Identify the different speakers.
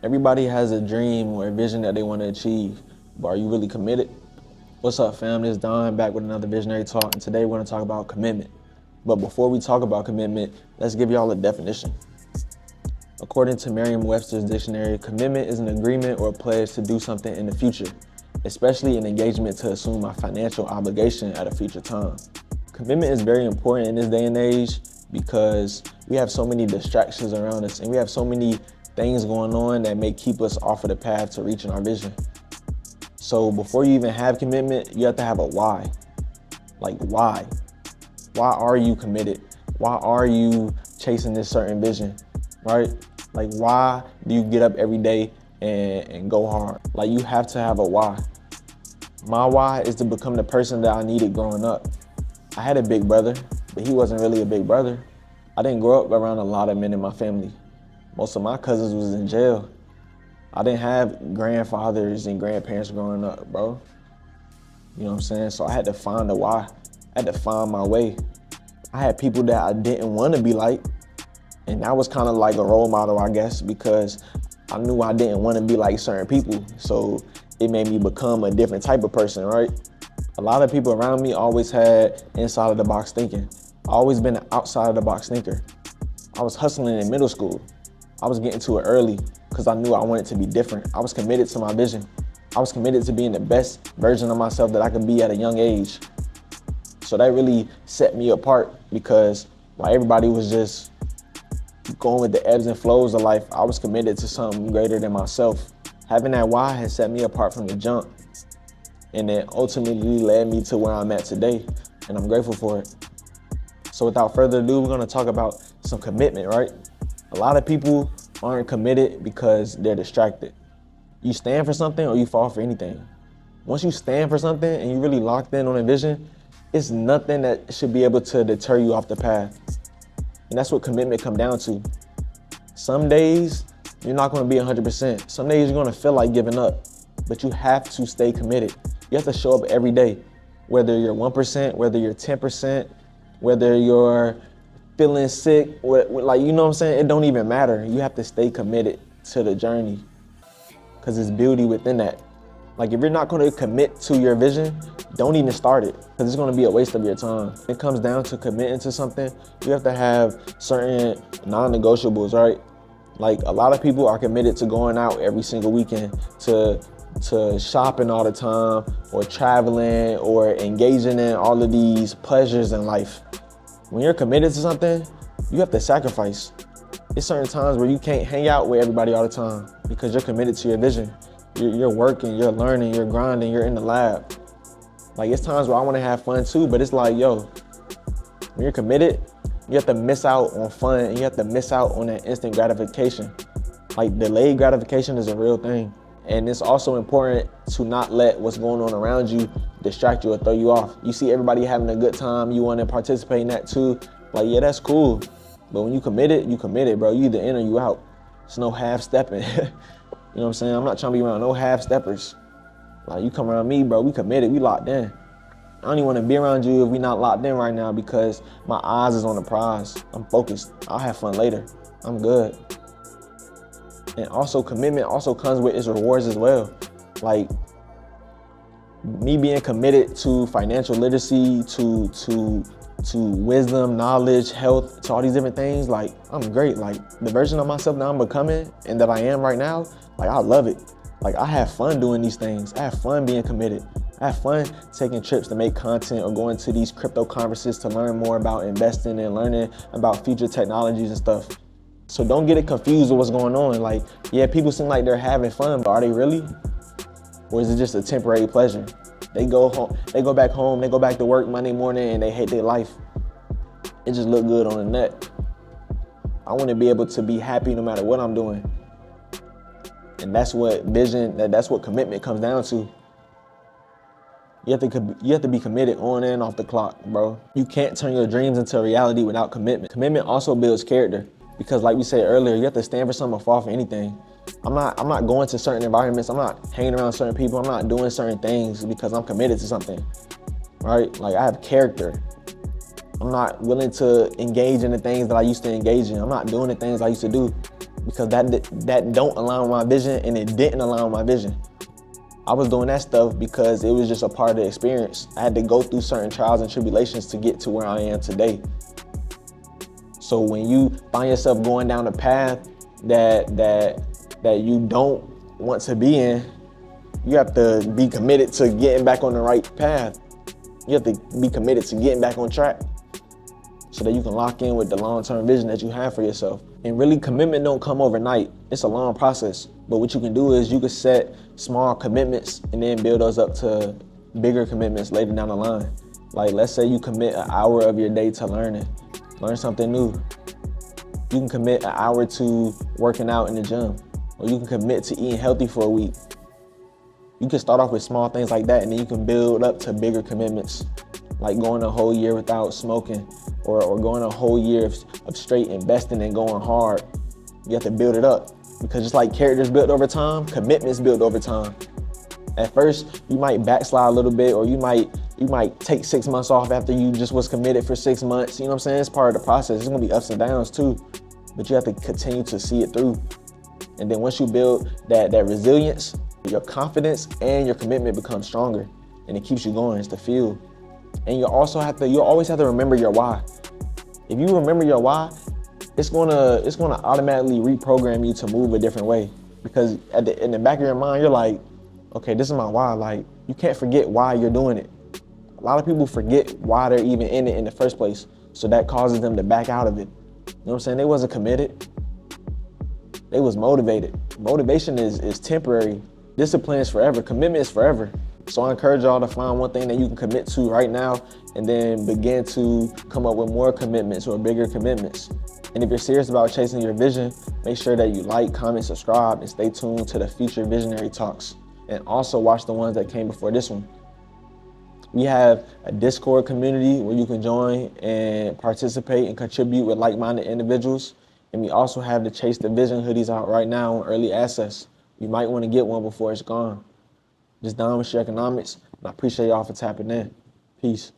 Speaker 1: Everybody has a dream or a vision that they want to achieve, but are you really committed? What's up, fam? This is Don back with another Visionary Talk, and today we're going to talk about commitment. But before we talk about commitment, let's give y'all a definition. According to Merriam-Webster's dictionary, commitment is an agreement or a pledge to do something in the future, especially an engagement to assume a financial obligation at a future time. Commitment is very important in this day and age because we have so many distractions around us and we have so many things going on that may keep us off of the path to reaching our vision. So before you even have commitment, you have to have a why. Like why? Why are you committed? Why are you chasing this certain vision, right? Like why do you get up every day and go hard? Like you have to have a why. My why is to become the person that I needed growing up. I had a big brother, but he wasn't really a big brother. I didn't grow up around a lot of men in my family. Most of my cousins was in jail. I didn't have grandfathers and grandparents growing up, bro. You know what I'm saying? So I had to find a why. I had to find my way. I had people that I didn't want to be like, and that was kind of like a role model, I guess, because I knew I didn't want to be like certain people. So it made me become a different type of person, right? A lot of people around me always had inside of the box thinking. I always been an outside of the box thinker. I was hustling in middle school. I was getting to it early because I knew I wanted to be different. I was committed to my vision. I was committed to being the best version of myself that I could be at a young age. So that really set me apart because while everybody was just going with the ebbs and flows of life, I was committed to something greater than myself. Having that why has set me apart from the jump. And it ultimately led me to where I'm at today. And I'm grateful for it. So without further ado, we're gonna talk about some commitment, right? A lot of people aren't committed because they're distracted. You stand for something or you fall for anything. Once you stand for something and you really locked in on a vision, it's nothing that should be able to deter you off the path. And that's what commitment comes down to. Some days, you're not gonna be 100%. Some days you're gonna feel like giving up, but you have to stay committed. You have to show up every day, whether you're 1%, whether you're 10%, whether you're feeling sick, like, you know what I'm saying? It don't even matter. You have to stay committed to the journey because there's beauty within that. Like if you're not gonna commit to your vision, don't even start it because it's gonna be a waste of your time. It comes down to committing to something. You have to have certain non-negotiables, right? Like a lot of people are committed to going out every single weekend, to shopping all the time, or traveling, or engaging in all of these pleasures in life. When you're committed to something, you have to sacrifice. There's certain times where you can't hang out with everybody all the time because you're committed to your vision. You're working, you're learning, you're grinding, you're in the lab. Like it's times where I wanna have fun too, but it's like, yo, when you're committed, you have to miss out on fun and you have to miss out on that instant gratification. Like delayed gratification is a real thing. And it's also important to not let what's going on around you distract you or throw you off. You see everybody having a good time, you want to participate in that too. Like, yeah, that's cool. But when you committed, bro. You either in or you out. It's no half-stepping. You know what I'm saying? I'm not trying to be around no half-steppers. Like, you come around me, bro, we committed, we locked in. I don't even want to be around you if we not locked in right now because my eyes is on the prize. I'm focused. I'll have fun later. I'm good. And also commitment also comes with its rewards as well. Like me being committed to financial literacy, to wisdom, knowledge, health, to all these different things, like I'm great. Like the version of myself that I'm becoming and that I am right now, like I love it. Like I have fun doing these things. I have fun being committed. I have fun taking trips to make content or going to these crypto conferences to learn more about investing and learning about future technologies and stuff. So don't get it confused with what's going on. Like, yeah, people seem like they're having fun, but are they really? Or is it just a temporary pleasure? They go home, they go back home, they go back to work Monday morning and they hate their life. It just look good on the net. I want to be able to be happy no matter what I'm doing. And that's what vision, that's what commitment comes down to. You have to be committed on and off the clock, bro. You can't turn your dreams into reality without commitment. Commitment also builds character. Because like we said earlier, you have to stand for something or fall for anything. I'm not going to certain environments. I'm not hanging around certain people. I'm not doing certain things because I'm committed to something, right? Like I have character. I'm not willing to engage in the things that I used to engage in. I'm not doing the things I used to do because that don't align with my vision, and it didn't align with my vision. I was doing that stuff because it was just a part of the experience. I had to go through certain trials and tribulations to get to where I am today. So when you find yourself going down a path that you don't want to be in, you have to be committed to getting back on the right path. You have to be committed to getting back on track so that you can lock in with the long-term vision that you have for yourself. And really, commitment don't come overnight. It's a long process. But what you can do is you can set small commitments and then build those up to bigger commitments later down the line. Like, let's say you commit an hour of your day to learn something new. You can commit an hour to working out in the gym, or you can commit to eating healthy for a week. You can start off with small things like that, and then you can build up to bigger commitments, like going a whole year without smoking, or going a whole year of straight investing and going hard. You have to build it up, because just like characters build over time, commitments build over time. At first, you might backslide a little bit, or you might take 6 months off after you just was committed for 6 months. You know what I'm saying? It's part of the process. There's gonna be ups and downs too, but you have to continue to see it through. And then once you build that resilience, your confidence and your commitment becomes stronger, and it keeps you going. It's the fuel. And you always have to remember your why. If you remember your why, it's gonna automatically reprogram you to move a different way. Because in the back of your mind, you're like, okay, this is my why. Like, you can't forget why you're doing it. A lot of people forget why they're even in it in the first place. So that causes them to back out of it. You know what I'm saying? They wasn't committed. They was motivated. Motivation is temporary. Discipline is forever. Commitment is forever. So I encourage y'all to find one thing that you can commit to right now, and then begin to come up with more commitments or bigger commitments. And if you're serious about chasing your vision, make sure that you like, comment, subscribe, and stay tuned to the future visionary talks. And also watch the ones that came before this one. We have a Discord community where you can join and participate and contribute with like-minded individuals. And we also have the Chase the Vision hoodies out right now on early access. You might want to get one before it's gone. Just down with your economics. And I appreciate y'all for tapping in. Peace.